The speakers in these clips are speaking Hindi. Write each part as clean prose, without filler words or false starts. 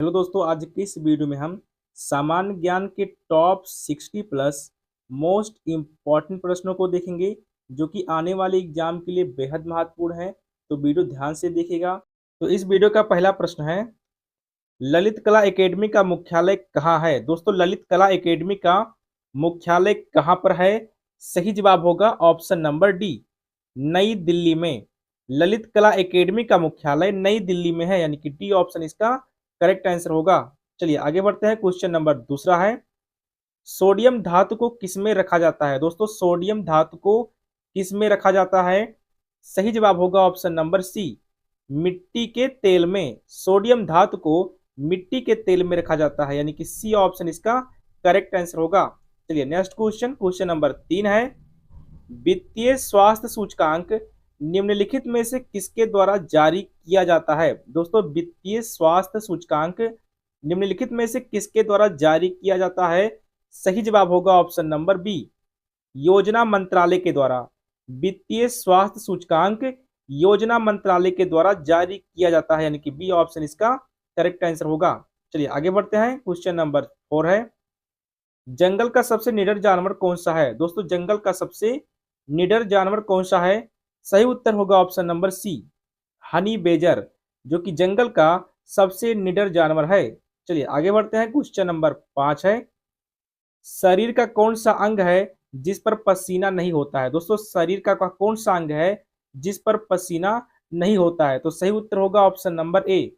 हेलो दोस्तों, आज की इस वीडियो में हम सामान्य ज्ञान के टॉप 60 प्लस मोस्ट इम्पॉर्टेंट प्रश्नों को देखेंगे जो कि आने वाले एग्जाम के लिए बेहद महत्वपूर्ण है। तो वीडियो ध्यान से देखिएगा। तो इस वीडियो का पहला प्रश्न है, ललित कला एकेडमी का मुख्यालय कहाँ है? दोस्तों, ललित कला एकेडमी का मुख्यालय कहाँ पर है? सही जवाब होगा ऑप्शन नंबर डी, नई दिल्ली में। ललित कला एकेडमी का मुख्यालय नई दिल्ली में है, यानी कि डी ऑप्शन इसका करेक्ट आंसर होगा। चलिए आगे बढ़ते हैं। क्वेश्चन नंबर दूसरा है, सोडियम धातु को किसमें रखा जाता है? दोस्तों, सोडियम धातु को किसमें रखा जाता है? सही जवाब होगा ऑप्शन नंबर सी, मिट्टी के तेल में। सोडियम धातु को मिट्टी के तेल में रखा जाता है, यानी कि सी ऑप्शन इसका करेक्ट आंसर होगा। चलिए नेक्स्ट क्वेश्चन, क्वेश्चन नंबर 3 है, वित्तीय स्वास्थ्य सूचकांक निम्नलिखित में से किसके द्वारा जारी किया जाता है? दोस्तों, वित्तीय स्वास्थ्य सूचकांक निम्नलिखित में से किसके द्वारा जारी किया जाता है? सही जवाब होगा ऑप्शन नंबर बी, योजना मंत्रालय के द्वारा। वित्तीय स्वास्थ्य सूचकांक योजना मंत्रालय के द्वारा जारी किया जाता है, यानी कि बी ऑप्शन इसका करेक्ट आंसर होगा। चलिए आगे बढ़ते हैं। क्वेश्चन नंबर 4 है, जंगल का सबसे निडर जानवर कौन सा है? दोस्तों, जंगल का सबसे निडर जानवर कौन सा है? सही उत्तर होगा option number C, honey badger, जो कि जंगल का सबसे निडर जानवर है। चलिए आगे बढ़ते हैं। क्वेश्चन नंबर 5 है, शरीर का कौन सा अंग है जिस पर पसीना नहीं होता है? दोस्तों, शरीर का कौन सा अंग है जिस पर पसीना नहीं होता है? तो सही उत्तर होगा ऑप्शन नंबर ए,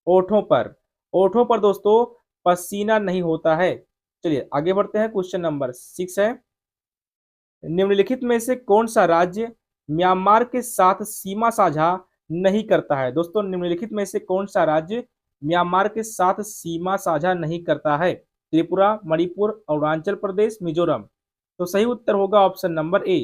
ओठों पर। ओठों पर दोस्तों पसीना नहीं होता है। चलिए आगे बढ़ते हैं। क्वेश्चन नंबर 6 है, निम्नलिखित में से कौन सा राज्य म्यांमार के साथ सीमा साझा नहीं करता है? दोस्तों, निम्नलिखित में से कौन सा राज्य म्यांमार के साथ सीमा साझा नहीं करता है? त्रिपुरा, मणिपुर, अरुणाचल प्रदेश, मिजोरम। तो सही उत्तर होगा ऑप्शन नंबर ए,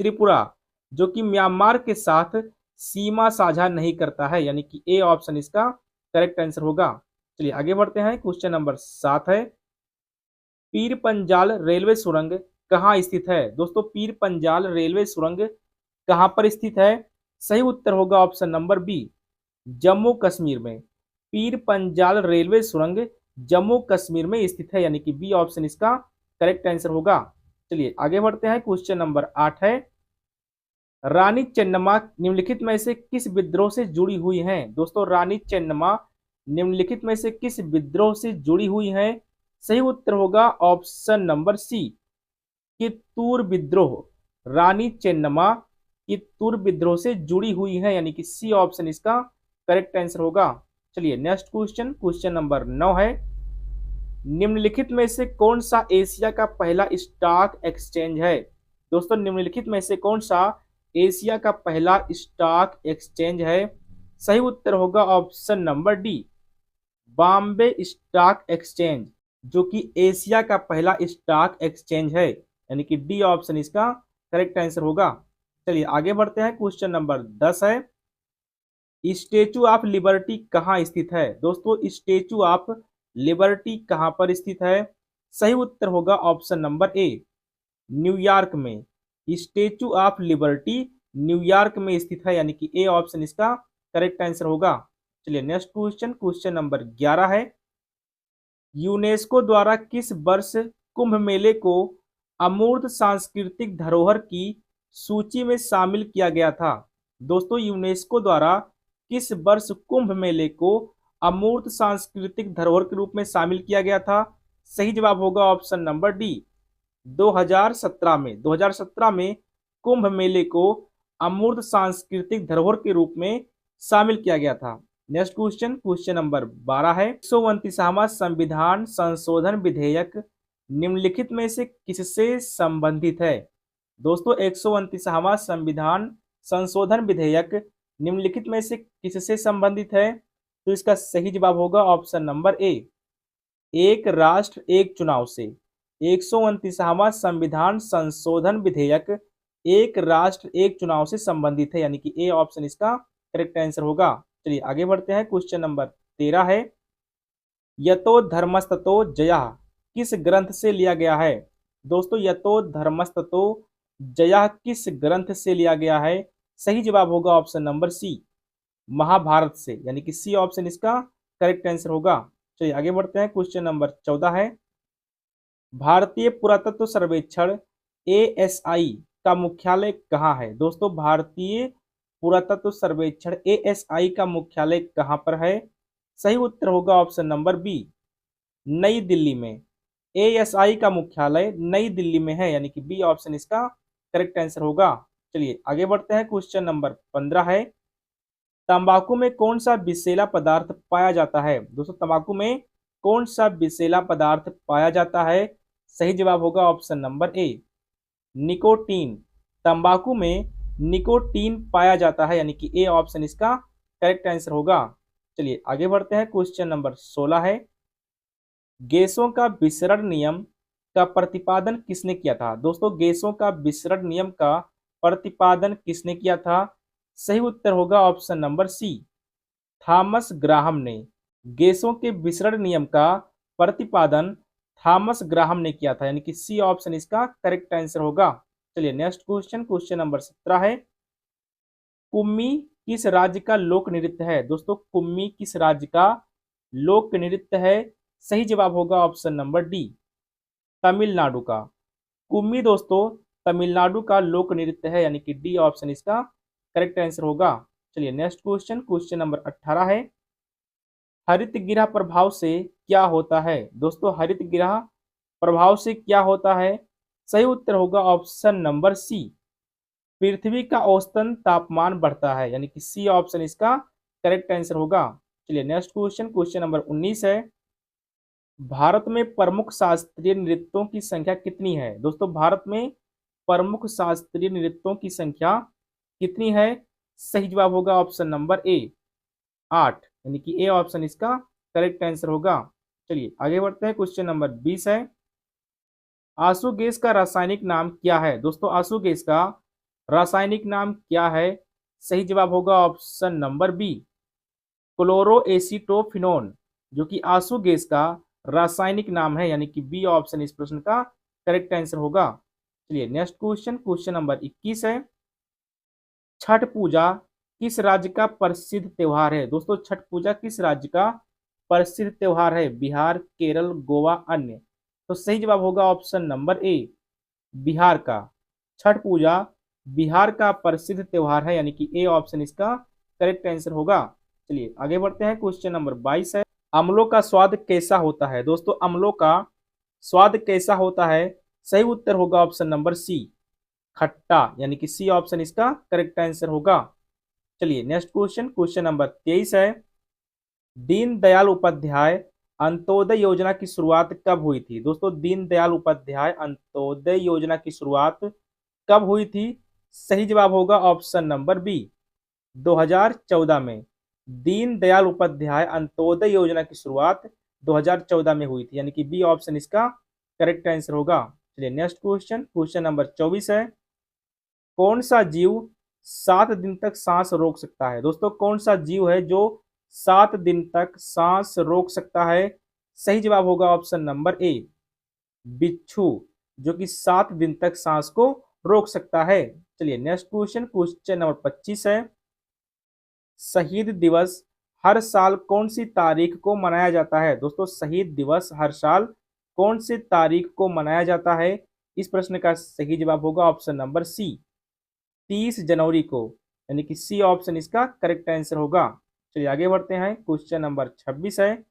त्रिपुरा, जो कि म्यांमार के साथ सीमा साझा नहीं करता है, यानी कि ए ऑप्शन इसका करेक्ट आंसर होगा। चलिए आगे बढ़ते हैं। क्वेश्चन नंबर 7 है, पीर पंजाल रेलवे सुरंग कहाँ स्थित है? दोस्तों, पीर पंजाल रेलवे सुरंग कहाँ पर स्थित है? सही उत्तर होगा option number B, Jammu Kashmir में। पीर पंजाल रेलवे सुरंग जम्मू कश्मीर में स्थित है, यानी कि बी ऑप्शन इसका करेक्ट आंसर होगा। चलिए आगे बढ़ते हैं। क्वेश्चन नंबर 8 है, रानी चेन्नम्मा निम्नलिखित में से किस विद्रोह से जुड़ी हुई हैं? दोस्तों, रानी चेन्नम्मा निम्नलिखित में से किस विद्रोह से जुड़ी हुई हैं? सही उत्तर होगा ऑप्शन नंबर सी, कित्तूर विद्रोह। रानी चेन्नम्मा कित्तूर विद्रोह से जुड़ी हुई है, यानी कि सी ऑप्शन इसका करेक्ट आंसर होगा। चलिए नेक्स्ट क्वेश्चन, क्वेश्चन नंबर 9 है, निम्नलिखित में से कौन सा एशिया का पहला स्टॉक एक्सचेंज है? दोस्तों, निम्नलिखित में से कौन सा एशिया का पहला स्टॉक एक्सचेंज है? सही उत्तर होगा option number D, Bombay stock exchange, जो कि एशिया का पहला स्टॉक एक्सचेंज है, यानी कि डी ऑप्शन इसका करेक्ट आंसर होगा। चलिए आगे बढ़ते हैं। क्वेश्चन नंबर 10 है, स्टेचू ऑफ लिबर्टी कहाँ स्थित है? दोस्तों, स्टेचू ऑफ लिबर्टी कहाँ पर स्थित है? सही उत्तर होगा ऑप्शन नंबर ए, न्यूयॉर्क में। स्टेचू ऑफ लिबर्टी न्यूयॉर्क में स्थित है, यानी कि ए ऑप्शन इसका करेक्ट आंसर होगा। चलिए नेक्स्ट क्वेश्चन, क्वेश्चन नंबर 11 है, यूनेस्को द्वारा किस वर्ष कुंभ मेले को अमूर्त सांस्कृतिक धरोहर की सूची में शामिल किया गया था? दोस्तों, यूनेस्को द्वारा किस वर्ष कुंभ मेले को अमूर्त सांस्कृतिक धरोहर के रूप में शामिल किया गया था? सही जवाब होगा ऑप्शन नंबर डी, 2017 में। 2017 में कुंभ मेले को अमूर्त सांस्कृतिक धरोहर के रूप में शामिल किया गया था। नेक्स्ट क्वेश्चन, क्वेश्चन नंबर 12 है, 129वां संविधान संशोधन विधेयक निम्नलिखित में से किससे संबंधित है? दोस्तों, 129वां संविधान संशोधन विधेयक निम्नलिखित में से किससे संबंधित है? तो इसका सही जवाब होगा ऑप्शन नंबर ए, एक राष्ट्र एक चुनाव से। 129वां संविधान संशोधन विधेयक एक राष्ट्र एक चुनाव से संबंधित है, यानी कि ए ऑप्शन इसका करेक्ट आंसर होगा। चलिए आगे बढ़ते हैं। क्वेश्चन नंबर 13 है, यतो धर्मस्ततो जयः किस ग्रंथ से लिया गया है? दोस्तों, यतो धर्मस्ततो जयः किस ग्रंथ से लिया गया है? सही जवाब होगा ऑप्शन नंबर सी, महाभारत से, यानी कि सी ऑप्शन इसका करेक्ट आंसर होगा। चलिए आगे बढ़ते हैं। क्वेश्चन नंबर 14 है, भारतीय पुरातत्व सर्वेक्षण ASI का मुख्यालय कहाँ है? दोस्तों भारतीय पुरातत्व सर्वेक्षण ASI का मुख्यालय कहाँ पर है? सही उत्तर होगा ऑप्शन नंबर बी, नई दिल्ली में। ASI का मुख्यालय नई दिल्ली में है, यानी कि बी ऑप्शन इसका करेक्ट आंसर होगा। चलिए आगे बढ़ते हैं। क्वेश्चन नंबर 15 है, तंबाकू में कौन सा विषैला पदार्थ पाया जाता है? दोस्तों तंबाकू में कौन सा विषैला पदार्थ पाया जाता है? सही जवाब होगा ऑप्शन नंबर ए, निकोटीन। तंबाकू में निकोटीन पाया जाता है, यानी कि ए ऑप्शन इसका करेक्ट आंसर होगा। चलिए आगे बढ़ते हैं। क्वेश्चन नंबर 16 है, गैसों का विसरण नियम का प्रतिपादन किसने किया था? दोस्तों गैसों का विसरण नियम का प्रतिपादन किसने किया था? सही उत्तर होगा option number C, Thomas Graham ने। गैसों के विसरण नियम का प्रतिपादन थॉमस ग्राहम ने किया था, यानी कि सी ऑप्शन इसका करेक्ट आंसर होगा। चलिए नेक्स्ट क्वेश्चन, क्वेश्चन नंबर 17 है, कुम्मी किस राज्य का लोक नृत्य है? दोस्तों कुम्मी किस राज्य का लोक नृत्य है? सही जवाब होगा ऑप्शन नंबर डी, तमिलनाडु का। कुम्मी दोस्तों तमिलनाडु का लोक नृत्य है, यानी कि डी ऑप्शन इसका करेक्ट आंसर होगा। चलिए नेक्स्ट क्वेश्चन, क्वेश्चन नंबर 18 है, हरित गृह प्रभाव से क्या होता है? दोस्तों हरित गृह प्रभाव से क्या होता है? सही उत्तर होगा ऑप्शन नंबर सी, पृथ्वी का औसतन तापमान बढ़ता है, यानी कि सी ऑप्शन इसका करेक्ट आंसर होगा। चलिए नेक्स्ट क्वेश्चन, क्वेश्चन नंबर 19 है, भारत में प्रमुख शास्त्रीय नृत्यों की संख्या कितनी है? दोस्तों भारत में प्रमुख शास्त्रीय नृत्यों की संख्या कितनी है? सही जवाब होगा ऑप्शन नंबर ए, 8, यानी कि ए ऑप्शन इसका करेक्ट आंसर होगा। चलिए आगे बढ़ते हैं। क्वेश्चन नंबर 20 है, आंसू गैस का रासायनिक नाम क्या है? दोस्तों आंसू गैस का रासायनिक नाम क्या है? सही जवाब होगा ऑप्शन नंबर बी, क्लोरोएसीटोफिनोन, जो कि आंसू गैस का रासायनिक नाम है, यानी कि बी ऑप्शन इस प्रश्न का करेक्ट आंसर होगा। चलिए नेक्स्ट क्वेश्चन, क्वेश्चन नंबर 21 है, छठ पूजा किस राज्य का प्रसिद्ध त्योहार है? दोस्तों छठ पूजा किस राज्य का प्रसिद्ध त्योहार है? बिहार, केरल, गोवा, अन्य? तो सही जवाब होगा ऑप्शन नंबर ए, बिहार का। छठ पूजा बिहार का प्रसिद्ध त्योहार है, यानी कि ए ऑप्शन इसका करेक्ट आंसर होगा। चलिए आगे बढ़ते हैं। क्वेश्चन नंबर 22 है, अम्लों का स्वाद कैसा होता है? दोस्तों अम्लों का स्वाद कैसा होता है? सही उत्तर होगा ऑप्शन नंबर सी, खट्टा, यानी कि सी ऑप्शन इसका करेक्ट आंसर होगा। चलिए नेक्स्ट क्वेश्चन, क्वेश्चन नंबर 23 है, दीनदयाल उपाध्याय अंत्योदय योजना की शुरुआत कब हुई थी? दोस्तों दीनदयाल उपाध्याय अंत्योदय योजना की शुरुआत कब हुई थी? सही जवाब होगा ऑप्शन नंबर बी, 2014 में। दीनदयाल उपाध्याय अंत्योदय योजना की शुरुआत 2014 में हुई थी, यानी कि बी ऑप्शन इसका करेक्ट आंसर होगा। चलिए नेक्स्ट क्वेश्चन, क्वेश्चन नंबर 24 है, कौन सा जीव 7 दिन तक सांस रोक सकता है? दोस्तों कौन सा जीव है जो 7 दिन तक सांस रोक सकता है? सही जवाब होगा ऑप्शन नंबर ए, बिच्छू, जो कि 7 दिन तक सांस को रोक सकता है। चलिए नेक्स्ट क्वेश्चन, क्वेश्चन नंबर 25 है, शहीद दिवस हर साल कौन सी तारीख को मनाया जाता है? दोस्तों शहीद दिवस हर साल कौन सी तारीख को मनाया जाता है? इस प्रश्न का सही जवाब होगा ऑप्शन नंबर सी, 30 जनवरी को, यानी कि सी ऑप्शन इसका करेक्ट आंसर होगा। चलिए आगे बढ़ते हैं। क्वेश्चन नंबर 26 है,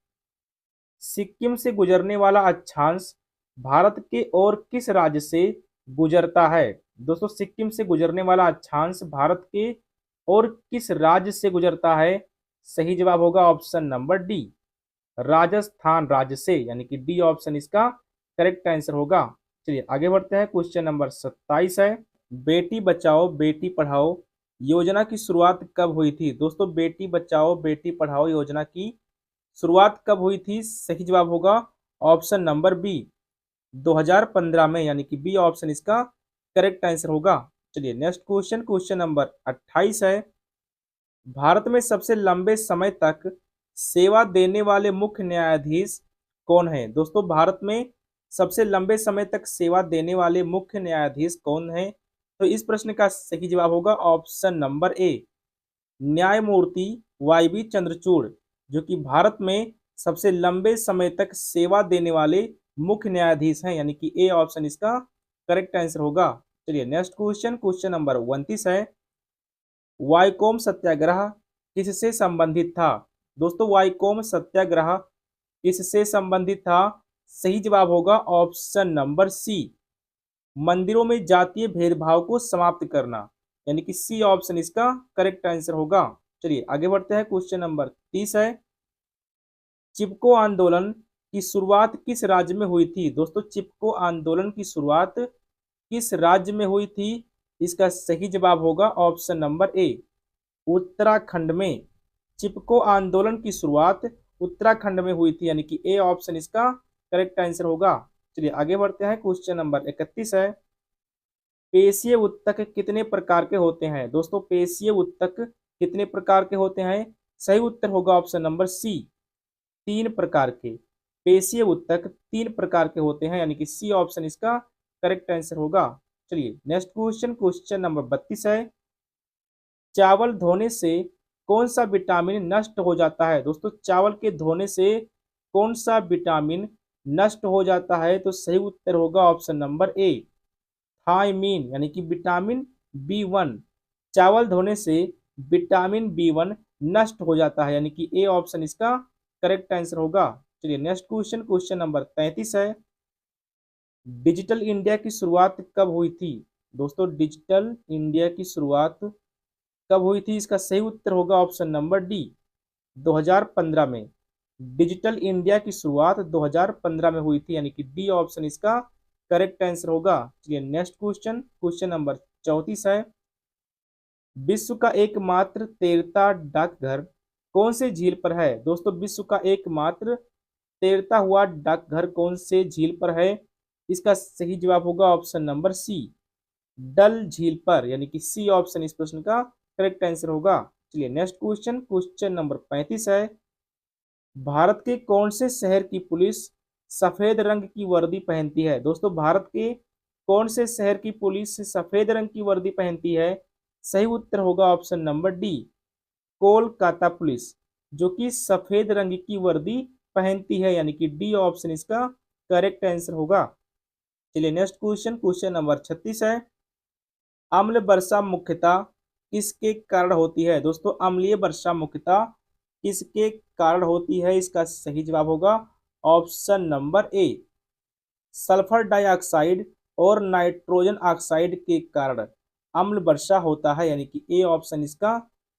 सिक्किम से गुजरने वाला अक्षांश भारत के और किस राज्य से गुजरता है? दोस्तों सिक्किम से गुजरने वाला अक्षांश भारत के और किस राज्य से गुजरता है? सही जवाब होगा ऑप्शन नंबर डी, राजस्थान राज्य से, यानी कि डी ऑप्शन इसका करेक्ट आंसर होगा। चलिए आगे बढ़ते हैं। क्वेश्चन नंबर 27 है, बेटी बचाओ बेटी पढ़ाओ योजना की शुरुआत कब हुई थी? दोस्तों बेटी बचाओ बेटी पढ़ाओ योजना की शुरुआत कब हुई थी? सही जवाब होगा ऑप्शन नंबर बी, 2015 में, यानी कि बी ऑप्शन इसका करेक्ट आंसर होगा। चलिए नेक्स्ट क्वेश्चन, क्वेश्चन नंबर 28 है, भारत में सबसे लंबे समय तक सेवा देने वाले मुख्य न्यायाधीश कौन है? दोस्तों भारत में सबसे लंबे समय तक सेवा देने वाले मुख्य न्यायाधीश कौन है? तो इस प्रश्न का सही जवाब होगा ऑप्शन नंबर ए, न्यायमूर्ति वाई बी चंद्रचूड़, जो कि भारत में सबसे लंबे समय तक सेवा देने वाले मुख्य न्यायाधीश हैं, यानी कि ए ऑप्शन इसका करेक्ट आंसर होगा। चलिए नेक्स्ट क्वेश्चन, क्वेश्चन नंबर 29 है, वाईकोम सत्याग्रह किससे संबंधित था? दोस्तों वाईकोम सत्याग्रह किससे संबंधित था? सही जवाब होगा ऑप्शन नंबर सी, मंदिरों में जातीय भेदभाव को समाप्त करना, यानी कि सी ऑप्शन इसका करेक्ट आंसर होगा। चलिए आगे बढ़ते हैं, क्वेश्चन नंबर 30 है, चिपको आंदोलन की शुरुआत किस राज्य में हुई थी? दोस्तों चिपको आंदोलन की शुरुआत किस राज्य में हुई थी? इसका सही जवाब होगा ऑप्शन नंबर ए, उत्तराखंड में। चिपको आंदोलन की शुरुआत उत्तराखंड में हुई थी, यानी कि ए ऑप्शन इसका करेक्ट आंसर होगा। चलिए आगे बढ़ते हैं, क्वेश्चन नंबर 31 है, पेशीय उत्तक कितने प्रकार के होते हैं? दोस्तों पेशीय उत्तक कितने प्रकार के होते हैं? सही उत्तर होगा ऑप्शन नंबर सी, 3 प्रकार के। पेशीय उत्तक 3 प्रकार के होते हैं, यानी कि सी ऑप्शन इसका करेक्ट आंसर होगा। चलिए नेक्स्ट क्वेश्चन, क्वेश्चन नंबर 32 है, चावल धोने से कौन सा विटामिन नष्ट हो जाता है? दोस्तों चावल के धोने से कौन सा विटामिन नष्ट हो जाता है? तो सही उत्तर होगा ऑप्शन नंबर ए, थायमीन, यानी कि विटामिन बी 1। चावल धोने से विटामिन बी 1 नष्ट हो जाता है, यानी कि ए ऑप्शन इसका करेक्ट आंसर होगा। चलिए नेक्स्ट क्वेश्चन, क्वेश्चन नंबर 33 है, डिजिटल इंडिया की शुरुआत कब हुई थी? दोस्तों डिजिटल इंडिया की शुरुआत कब हुई थी? इसका सही उत्तर होगा ऑप्शन नंबर डी, 2015 में। डिजिटल इंडिया की शुरुआत 2015 में हुई थी, यानी कि डी ऑप्शन इसका करेक्ट आंसर होगा। चलिए नेक्स्ट क्वेश्चन, क्वेश्चन नंबर 34 है, विश्व का एकमात्र तैरता डाकघर कौन से झील पर है? दोस्तों विश्व का एकमात्र तैरता हुआ डाकघर कौन से झील पर है? इसका सही जवाब होगा ऑप्शन नंबर सी, डल झील पर, यानी कि सी ऑप्शन इस प्रश्न का करेक्ट आंसर होगा। चलिए नेक्स्ट क्वेश्चन, क्वेश्चन नंबर 35 है, भारत के कौन से शहर की पुलिस सफेद रंग की वर्दी पहनती है? दोस्तों भारत के कौन से शहर की पुलिस सफेद रंग की वर्दी पहनती है? सही उत्तर होगा option number D, Kolkata police, जो कि सफेद रंग की वर्दी पहनती है, यानी कि डी ऑप्शन इसका करेक्ट आंसर होगा। चलिए नेक्स्ट क्वेश्चन, क्वेश्चन नंबर 36 है, अम्ल वर्षा मुख्यतः किसके कारण होती है? दोस्तों अम्लीय वर्षा मुख्यतः किसके कारण होती है? इसका सही जवाब होगा option number A, sulphur dioxide और नाइट्रोजन ऑक्साइड के कारण अम्ल वर्षा होता है, यानी कि ए ऑप्शन इसका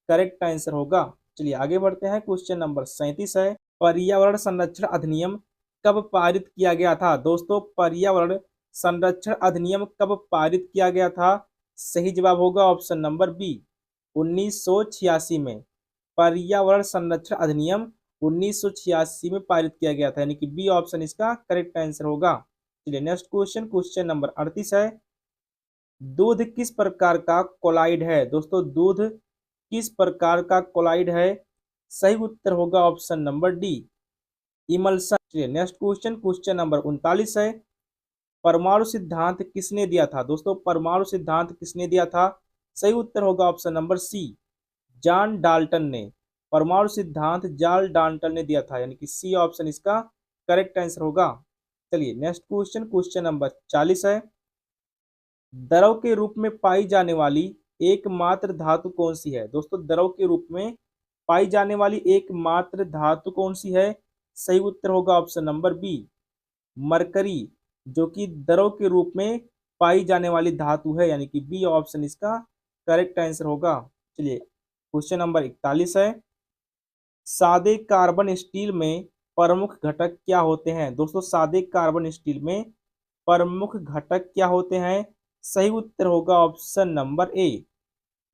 करेक्ट आंसर होगा। चलिए आगे बढ़ते हैं, क्वेश्चन नंबर 37 है, पर्यावरण संरक्षण अधिनियम कब पारित किया गया था? दोस्तों पर्यावरण संरक्षण अधिनियम कब पारित किया गया था? सही जवाब होगा ऑप्शन नंबर बी, 1986 में। पर्यावरण संरक्षण अधिनियम 1986 में पारित किया गया था, यानी कि बी ऑप्शन इसका करेक्ट आंसर होगा। चलिए नेक्स्ट क्वेश्चन, क्वेश्चन नंबर 38 है, दूध किस प्रकार का कोलाइड है? दोस्तों दूध किस प्रकार का कोलाइड है? सही उत्तर होगा ऑप्शन नंबर डी, इमल्सन। चलिए नेक्स्ट क्वेश्चन, क्वेश्चन नंबर 39 है, परमाणु सिद्धांत किसने दिया था? दोस्तों परमाणु सिद्धांत किसने दिया था? सही उत्तर होगा option number C, John Dalton ने। परमाणु सिद्धांत जॉन डाल्टन ने दिया था, यानी कि सी ऑप्शन इसका करेक्ट आंसर होगा। चलिए नेक्स्ट क्वेश्चन, क्वेश्चन नंबर 40 है, द्रव के रूप में पाई जाने वाली एकमात्र धातु कौन सी है? दोस्तों द्रव के रूप में पाई जाने वाली एकमात्र धातु कौन सी है? सही उत्तर होगा ऑप्शन नंबर बी, मरकरी, जो कि द्रव के रूप में पाई जाने वाली धातु है, यानी कि बी ऑप्शन इसका करेक्ट आंसर होगा। चलिए क्वेश्चन नंबर 41 है, सादे कार्बन स्टील में प्रमुख घटक क्या होते हैं? दोस्तों सादे कार्बन स्टील में प्रमुख घटक क्या होते हैं? सही उत्तर होगा ऑप्शन नंबर ए,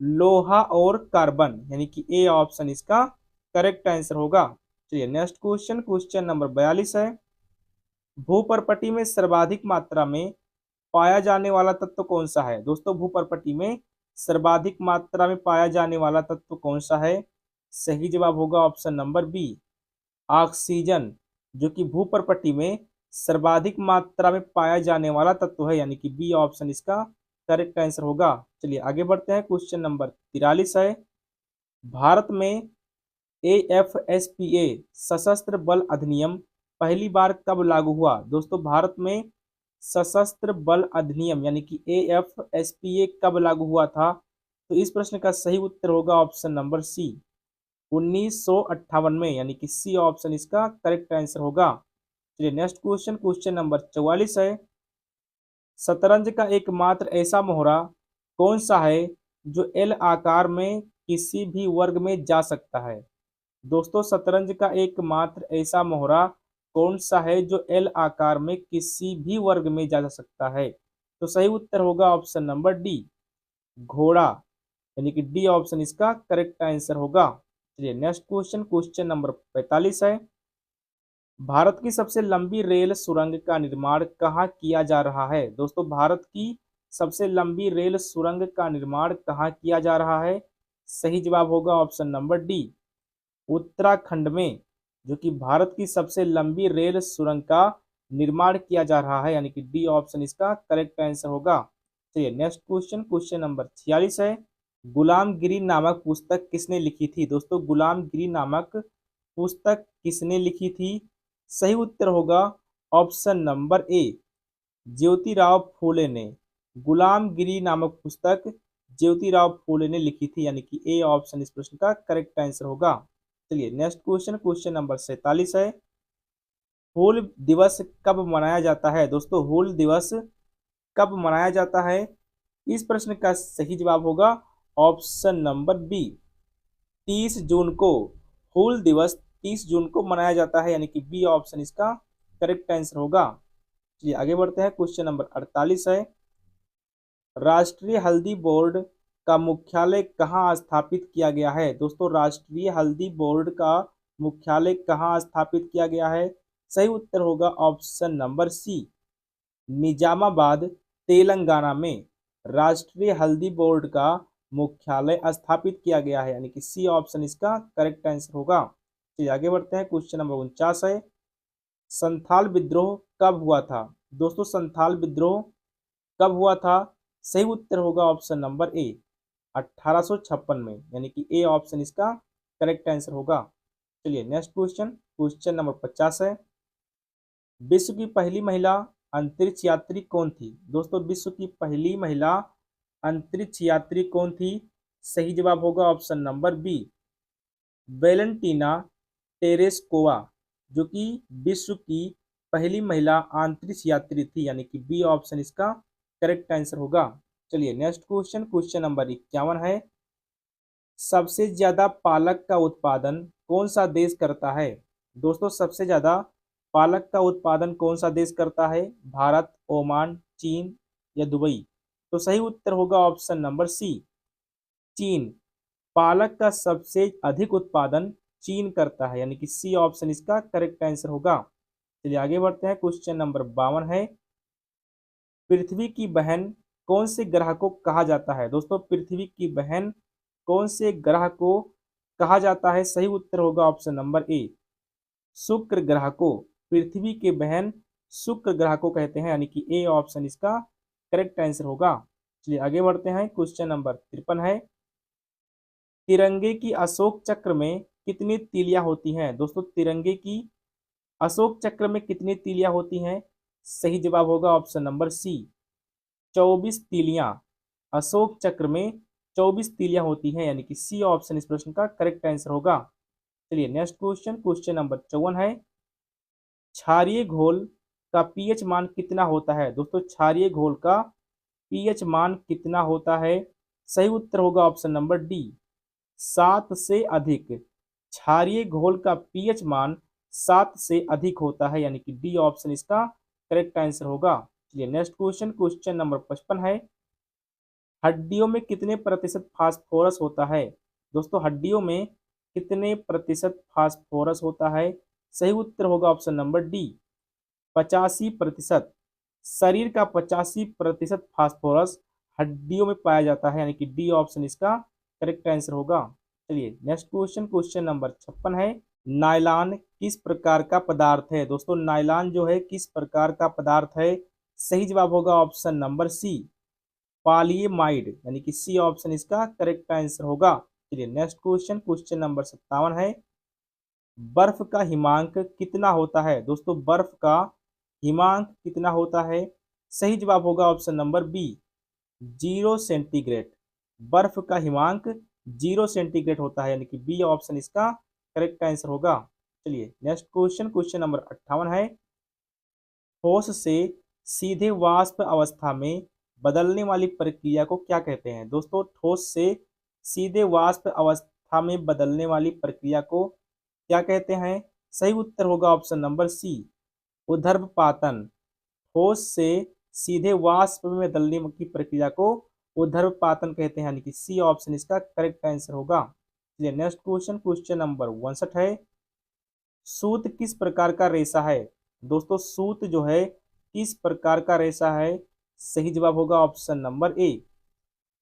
लोहा और कार्बन, यानी कि ए ऑप्शन इसका करेक्ट आंसर होगा। चलिए नेक्स्ट क्वेश्चन, क्वेश्चन नंबर 42 है, भूपर्पटी में सर्वाधिक मात्रा में पाया जाने वाला तत्व कौन सा है? दोस्तों भूपर्पटी में सर्वाधिक मात्रा में पाया जाने वाला तत्व कौन सा है? सही जवाब होगा ऑप्शन नंबर बी, ऑक्सीजन, जो कि भूपर्पटी में सर्वाधिक मात्रा में पाया जाने वाला तत्व है, यानी कि बी ऑप्शन इसका करेक्ट आंसर होगा। चलिए आगे बढ़ते हैं, क्वेश्चन नंबर 43 है, भारत में AFSPA सशस्त्र बल अधिनियम पहली बार कब लागू हुआ? दोस्तों भारत में सशस्त्र बल अधिनियम यानी कि AFSPA कब लागू हुआ था? तो इस प्रश्न का सही उत्तर होगा ऑप्शन नंबर सी, 1958 में, यानी कि सी ऑप्शन इसका करेक्ट आंसर होगा। चलिए नेक्स्ट क्वेश्चन, क्वेश्चन नंबर 44 है, शतरंज का एकमात्र ऐसा मोहरा कौन सा है जो एल आकार में किसी भी वर्ग में जा सकता है? दोस्तों शतरंज का एकमात्र ऐसा मोहरा कौन सा है जो एल आकार में किसी भी वर्ग में जा सकता है? तो सही उत्तर होगा ऑप्शन नंबर डी, घोड़ा, यानी कि डी ऑप्शन इसका करेक्ट आंसर होगा। चलिए नेक्स्ट क्वेश्चन, क्वेश्चन नंबर 45 है, भारत की सबसे लंबी रेल सुरंग का निर्माण कहाँ किया जा रहा है? दोस्तों भारत की सबसे लंबी रेल सुरंग का निर्माण कहाँ किया जा रहा है? सही जवाब होगा ऑप्शन नंबर डी, उत्तराखंड में, जो कि भारत की सबसे लंबी रेल सुरंग का निर्माण किया जा रहा है, यानी कि डी ऑप्शन इसका करेक्ट आंसर होगा। चलिए नेक्स्ट क्वेश्चन, क्वेश्चन नंबर 46 है, गुलामगिरी नामक पुस्तक किसने लिखी थी? दोस्तों गुलामगिरी नामक पुस्तक किसने लिखी थी? सही उत्तर होगा option number A, Jyotirao Phule ने। गुलामगिरी नामक पुस्तक ज्योतिराव फूले ने लिखी थी, यानी कि ए ऑप्शन इस प्रश्न का करेक्ट आंसर होगा। चलिए नेक्स्ट क्वेश्चन, क्वेश्चन नंबर 47 है, हूल दिवस कब मनाया जाता है? दोस्तों हूल दिवस कब मनाया जाता है? इस प्रश्न का सही जवाब होगा ऑप्शन नंबर बी, 30 जून को। हूल दिवस 30 जून को मनाया जाता है, यानी कि बी ऑप्शन इसका करेक्ट आंसर होगा। चलिए आगे बढ़ते हैं, क्वेश्चन नंबर 48 है, राष्ट्रीय हल्दी बोर्ड का मुख्यालय कहाँ स्थापित किया गया है? दोस्तों राष्ट्रीय हल्दी बोर्ड का मुख्यालय कहाँ स्थापित किया गया है? सही उत्तर होगा option number C, Nizamabad, Telangana में राष्ट्रीय हल्दी बोर्ड का मुख्यालय स्थापित किया गया है, यानी कि सी ऑप्शन इसका करेक्ट आंसर होगा। चलिए आगे बढ़ते हैं, क्वेश्चन नंबर 49 है, संथाल विद्रोह कब हुआ था? दोस्तों संथाल विद्रोह कब हुआ था? सही उत्तर होगा ऑप्शन नंबर ए, 1856 में, यानी कि ए ऑप्शन इसका करेक्ट आंसर होगा। चलिए नेक्स्ट क्वेश्चन, क्वेश्चन नंबर 50 है, विश्व की पहली महिला अंतरिक्ष यात्री कौन थी? दोस्तों विश्व की पहली महिला अंतरिक्ष यात्री कौन थी? सही जवाब होगा option number B, Valentina Tereshkova, जो कि विश्व की पहली महिला अंतरिक्ष यात्री थी, यानी कि बी ऑप्शन इसका करेक्ट आंसर होगा। चलिए नेक्स्ट क्वेश्चन, क्वेश्चन नंबर 51 है, सबसे ज्यादा पालक का उत्पादन कौन सा देश करता है? दोस्तों सबसे ज्यादा पालक का उत्पादन कौन सा देश करता है? भारत, ओमान, चीन या दुबई? तो सही उत्तर होगा ऑप्शन नंबर सी, चीन। पालक का सबसे अधिक उत्पादन चीन करता है, यानी कि सी ऑप्शन इसका करेक्ट आंसर होगा। चलिए आगे बढ़ते हैं, क्वेश्चन नंबर 52 है, पृथ्वी की बहन कौन से ग्रह को कहा जाता है? दोस्तों पृथ्वी की बहन कौन से ग्रह को कहा जाता है? सही उत्तर होगा ऑप्शन नंबर ए, शुक्र ग्रह को। पृथ्वी के बहन शुक्र ग्रह को कहते हैं, यानी कि ए ऑप्शन इसका करेक्ट आंसर होगा। चलिए आगे बढ़ते हैं, क्वेश्चन नंबर 53 है, तिरंगे की अशोक चक्र में कितनी तीलियां होती हैं? दोस्तों तिरंगे की अशोक चक्र में कितनी तीलियां होती हैं? सही जवाब होगा ऑप्शन नंबर सी, 24 तीलियां। अशोक चक्र में 24 तीलियां होती हैं, यानी कि सी ऑप्शन इस प्रश्न का करेक्ट आंसर होगा। चलिए नेक्स्ट क्वेश्चन, क्वेश्चन नंबर 54 है, क्षारीय घोल का पीएच मान कितना होता है? दोस्तों क्षारीय घोल का पीएच मान कितना होता है? सही उत्तर होगा ऑप्शन नंबर डी, 7 से अधिक। क्षारीय घोल का पीएच मान 7 से अधिक होता है, यानी कि डी ऑप्शन इसका करेक्ट आंसर होगा। चलिए नेक्स्ट क्वेश्चन, क्वेश्चन नंबर 55 है, हड्डियों में कितने प्रतिशत फास्फोरस होता है? दोस्तों हड्डियों में कितने प्रतिशत फास्फोरस होता है? सही उत्तर होगा ऑप्शन नंबर डी, 85%। शरीर का 85% फास्फोरस हड्डियों में पाया जाता है, यानी कि डी ऑप्शन इसका करेक्ट आंसर होगा। चलिए नेक्स्ट क्वेश्चन, क्वेश्चन नंबर 56 है, नायलॉन किस प्रकार का पदार्थ है? दोस्तों नायलॉन जो है किस प्रकार का पदार्थ है? सही जवाब होगा ऑप्शन नंबर सी, पॉलीएमाइड, यानी कि सी ऑप्शन इसका करेक्ट आंसर होगा। चलिए नेक्स्ट क्वेश्चन, क्वेश्चन नंबर 57 है, बर्फ का हिमांक कितना होता है? दोस्तों बर्फ का हिमांक कितना होता है? सही जवाब होगा ऑप्शन नंबर बी, 0 सेंटीग्रेड। बर्फ का हिमांक 0 सेंटीग्रेड होता है, यानी कि बी ऑप्शन इसका करेक्ट आंसर होगा। चलिए नेक्स्ट क्वेश्चन, क्वेश्चन नंबर 58 है, ठोस से सीधे वाष्प अवस्था में बदलने वाली प्रक्रिया को क्या कहते हैं? दोस्तों ठोस से सीधे वाष्प अवस्था में बदलने वाली प्रक्रिया को क्या कहते हैं? सही उत्तर होगा ऑप्शन नंबर सी, ऊर्ध्वपातन। ठोस से सीधे वाष्प में बदलने की प्रक्रिया को ऊर्ध्वपातन कहते हैं, यानी कि सी ऑप्शन इसका करेक्ट आंसर होगा। चलिए नेक्स्ट क्वेश्चन, क्वेश्चन नंबर 59 है, सूत किस प्रकार का रेशा है? दोस्तों सूत जो है किस प्रकार का रेशा है? सही जवाब होगा ऑप्शन नंबर ए,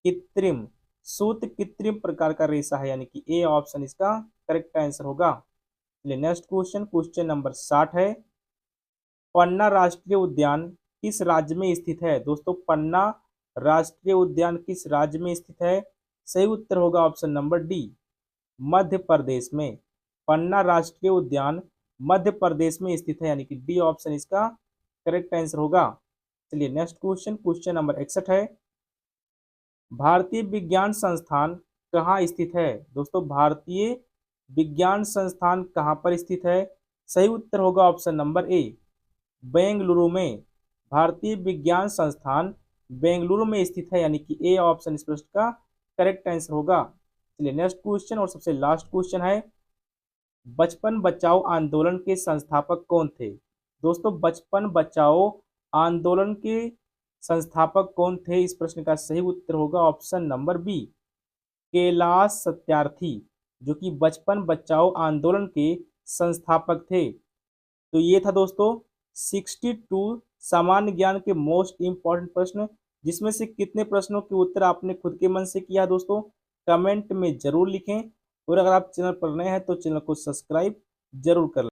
कृत्रिम। सूत कृत्रिम प्रकार का रेशा है, यानी कि ए ऑप्शन इसका करेक्ट आंसर होगा। चलिए नेक्स्ट क्वेश्चन, क्वेश्चन नंबर 60 है, पन्ना राष्ट्रीय उद्यान किस राज्य में स्थित है? दोस्तों पन्ना राष्ट्रीय उद्यान किस राज्य में स्थित है? सही उत्तर होगा option number D, Madhya Pradesh में। पन्ना राष्ट्रीय उद्यान मध्य प्रदेश में स्थित है, यानी कि डी ऑप्शन इसका करेक्ट आंसर होगा। चलिए नेक्स्ट क्वेश्चन, क्वेश्चन नंबर 61 है, भारतीय विज्ञान संस्थान कहाँ स्थित है? दोस्तों भारतीय विज्ञान संस्थान कहाँ पर स्थित है? सही उत्तर होगा ऑप्शन नंबर ए, बेंगलुरु में। भारतीय विज्ञान संस्थान बेंगलुरु में स्थित है, यानी कि ए ऑप्शन इस प्रश्न का करेक्ट आंसर होगा। चलिए नेक्स्ट क्वेश्चन और सबसे लास्ट क्वेश्चन है, बचपन बचाओ आंदोलन के संस्थापक कौन थे? दोस्तों बचपन बचाओ आंदोलन के संस्थापक कौन थे? इस प्रश्न का सही उत्तर होगा option number B, Kailash Satyarthi, जो कि बचपन बचाओ आंदोलन के संस्थापक थे। तो ये था दोस्तों 62 सामान्य ज्ञान के मोस्ट इंपॉर्टेंट प्रश्न, जिसमें से कितने प्रश्नों के उत्तर आपने खुद के मन से किया दोस्तों कमेंट में जरूर लिखें। और अगर आप चैनल पर नए हैं तो चैनल को सब्सक्राइब जरूर कर लें।